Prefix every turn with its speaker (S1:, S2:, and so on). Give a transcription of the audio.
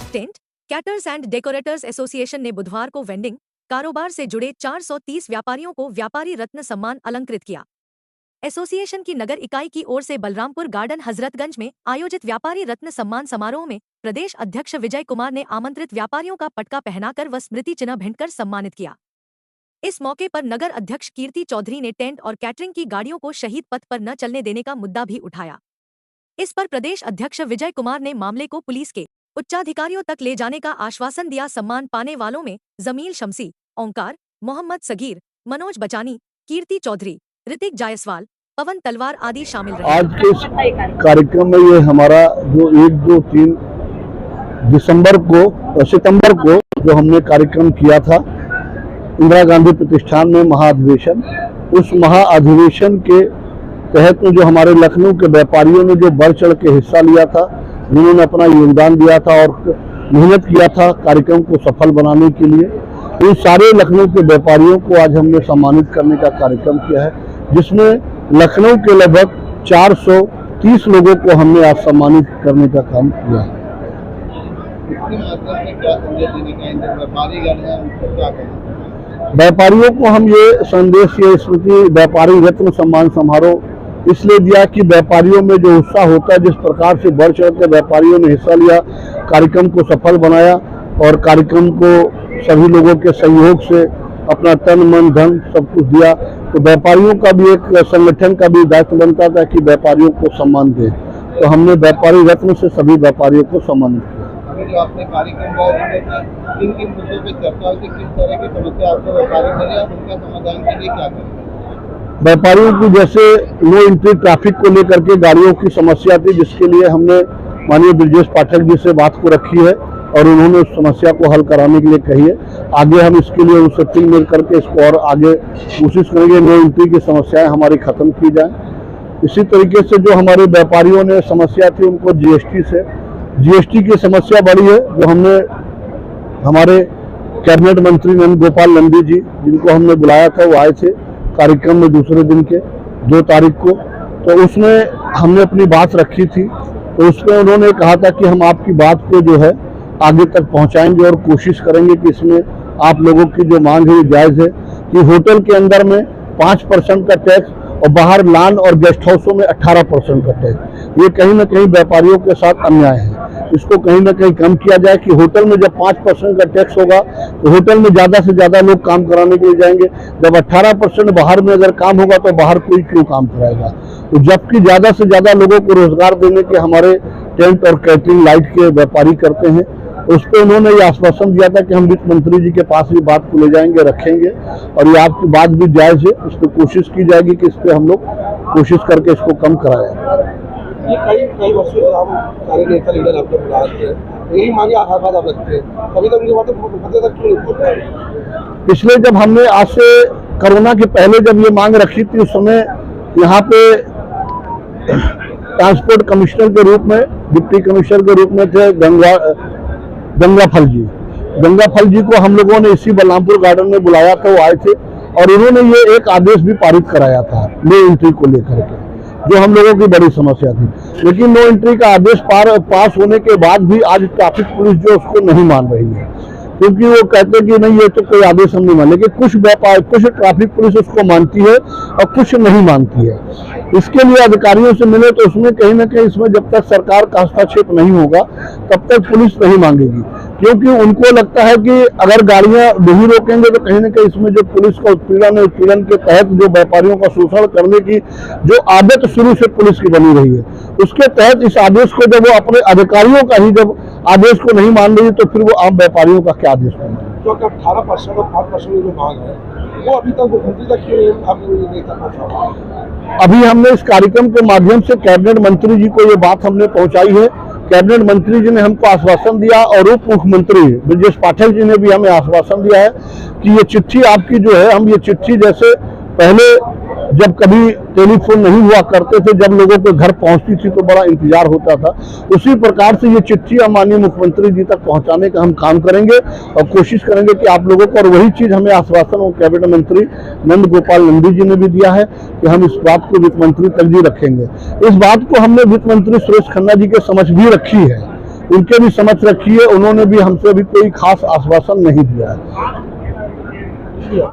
S1: Tent caterers and decorators association ने बुधवार को वेंडिंग कारोबार से जुड़े 430 व्यापारियों को व्यापारी रत्न सम्मान अलंकृत किया। एसोसिएशन की नगर इकाई की ओर से बलरामपुर गार्डन हजरतगंज में आयोजित व्यापारी रत्न सम्मान समारोह में प्रदेश अध्यक्ष विजय कुमार ने आमंत्रित व्यापारियों का पटका पहनाकर व स्मृति चिन्ह भेंटकर सम्मानित किया। इस मौके पर नगर अध्यक्ष कीर्ति चौधरी ने टेंट और कैटरिंग की गाड़ियों को शहीद पथ पर न चलने देने का मुद्दा भी उठाया। इस पर प्रदेश अध्यक्ष विजय कुमार ने मामले को पुलिस के उच्चाधिकारियों तक ले जाने का आश्वासन दिया। सम्मान पाने वालों में जमील शमसी, ओंकार, मोहम्मद सगीर, मनोज बचानी, कीर्ति चौधरी, ऋतिक जायसवाल, पवन तलवार आदि शामिल रहे।
S2: आज के इस कार्यक्रम में ये हमारा जो 1, 2, 3 सितंबर को जो हमने कार्यक्रम किया था इंदिरा गांधी प्रतिष्ठान में महाअधिवेशन, उस महाअधिवेशन के तहत में जो हमारे लखनऊ के व्यापारियों ने जो बढ़ चढ़ के हिस्सा लिया था, जिन्होंने अपना योगदान दिया था और मेहनत किया था कार्यक्रम को सफल बनाने के लिए, इन सारे लखनऊ के व्यापारियों को आज हमने सम्मानित करने का कार्यक्रम किया है, जिसमें लखनऊ के लगभग 430 लोगों को हमने आज सम्मानित करने का काम किया है। व्यापारियों को हम ये संदेश, ये स्मृति व्यापारी रत्न सम्मान समारोह इसलिए दिया कि व्यापारियों में जो उत्साह होता है, जिस प्रकार से बढ़ चढ़ के व्यापारियों ने हिस्सा लिया, कार्यक्रम को सफल बनाया और कार्यक्रम को सभी लोगों के सहयोग से अपना तन मन धन सब कुछ दिया, तो व्यापारियों का भी एक संगठन का भी दायित्व बनता था कि व्यापारियों को सम्मान दें। तो हमने व्यापारी रत्न से सभी व्यापारियों को सम्मानित किया।
S3: जो आपने कार्यक्रम किन मुद्दों पे चर्चा हुई, किस तरह की समस्या आपको व्यापारी मिली और उनका समाधान के लिए क्या करें?
S2: व्यापारियों की जैसे नो एंट्री ट्रैफिक को लेकर के गाड़ियों की समस्या थी, जिसके लिए हमने माननीय ब्रजेश पाठक जी से बात को रखी है और उन्होंने उस समस्या को हल कराने के लिए कही है। आगे हम इसके लिए उनसे टीम मिल करके इसको और आगे कोशिश करेंगे, नो एंट्री की समस्याएं हमारी खत्म की जाए। इसी तरीके से जो हमारे व्यापारियों ने समस्या थी, उनको जीएसटी की समस्या बढ़ी है, जो हमने हमारे कैबिनेट मंत्री नंद गोपाल नंदी जी, जिनको हमने बुलाया था, वो आए थे कार्यक्रम में दूसरे दिन के 2 तारीख को, तो उसमें हमने अपनी बात रखी थी। तो उसमें उन्होंने कहा था कि हम आपकी बात को जो है आगे तक पहुंचाएंगे और कोशिश करेंगे कि इसमें आप लोगों की जो मांग है ये जायज़ है कि होटल के अंदर में 5% का टैक्स और बाहर लॉन और गेस्ट हाउसों में 18% का टैक्स, ये कहीं ना कहीं व्यापारियों के साथ अन्याय है। इसको कहीं ना कहीं कम किया जाए कि होटल में जब 5% का टैक्स होगा तो होटल में ज़्यादा से ज़्यादा लोग काम कराने के लिए जाएंगे। जब 18% बाहर में अगर काम होगा तो बाहर कोई क्यों काम कराएगा? तो जबकि ज़्यादा से ज़्यादा लोगों को रोजगार देने के हमारे टेंट और कैटरिंग लाइट के व्यापारी करते हैं, उस पर उन्होंने ये आश्वासन दिया था कि हम वित्त मंत्री जी के पास भी बात को ले जाएंगे, रखेंगे और ये आपकी बात भी जायज़ है। उस पर कोशिश की जाएगी कि इस पर हम लोग कोशिश करके इसको कम कराएं।
S3: कई वर्षों से हम सारे नेता लीडर आपको बुलाते हैं, यही मांगे आधार आप रखते हैं, कभी तक मुझे बातें क्यों नहीं बोलते?
S2: पिछले जब हमने आज से कोरोना के पहले जब ये मांग रखी थी, उस समय यहाँ पे ट्रांसपोर्ट कमिश्नर के रूप में, डिप्टी कमिश्नर के रूप में थे गंगाफल जी को हम लोगों ने इसी बलरामपुर गार्डन में बुलाया था, वो आए थे और उन्होंने ये एक आदेश भी पारित कराया था नो एंट्री को लेकर के, जो हम लोगों की बड़ी समस्या थी। लेकिन नो एंट्री का आदेश पास होने के बाद भी आज ट्रैफिक पुलिस जो उसको नहीं मान रही है, क्योंकि वो कहते कि नहीं ये तो कोई आदेश हम नहीं मान, लेकिन कुछ ट्रैफिक पुलिस उसको मानती है और कुछ नहीं मानती है। इसके लिए अधिकारियों से मिले तो उसमें कहीं ना कहीं इसमें जब तक सरकार का हस्तक्षेप नहीं होगा तब तक पुलिस नहीं मांगेगी, क्योंकि उनको लगता है कि अगर गाड़ियां नहीं रोकेंगे तो कहीं ना कहीं इसमें जो पुलिस का उत्पीड़न है, उत्पीड़न के तहत जो व्यापारियों का शोषण करने की जो आदत शुरू से पुलिस की बनी रही है, उसके तहत इस आदेश को जब वो अपने अधिकारियों का ही जब आदेश को नहीं मान रही तो फिर वो आम व्यापारियों का क्या आदेश मानेंगे?
S3: तो 18% और 5% जो मांग है वो अभी तक मुख्यमंत्री तक क्यों नहीं करना चाह?
S2: अभी हमने इस कार्यक्रम के माध्यम से कैबिनेट मंत्री जी को ये बात हमने पहुंचाई है। कैबिनेट मंत्री जी ने हमको आश्वासन दिया और उप मुख्यमंत्री ब्रजेश पाठक जी ने भी हमें आश्वासन दिया है कि ये चिट्ठी आपकी जो है, हम ये चिट्ठी जैसे पहले जब कभी टेलीफोन नहीं हुआ करते थे, जब लोगों के घर पहुंचती थी तो बड़ा इंतजार होता था, उसी प्रकार से ये चिट्ठी हम माननीय मुख्यमंत्री जी तक पहुंचाने का हम काम करेंगे और कोशिश करेंगे कि आप लोगों को, और वही चीज हमें आश्वासन और कैबिनेट मंत्री नंद गोपाल नंदी जी ने भी दिया है कि हम इस बात को वित्त मंत्री तक भी रखेंगे। इस बात को हमने वित्त मंत्री सुरेश खन्ना जी के समझ भी रखी है, उनके भी समझ रखी है, उन्होंने भी हमसे अभी कोई खास आश्वासन नहीं दिया है।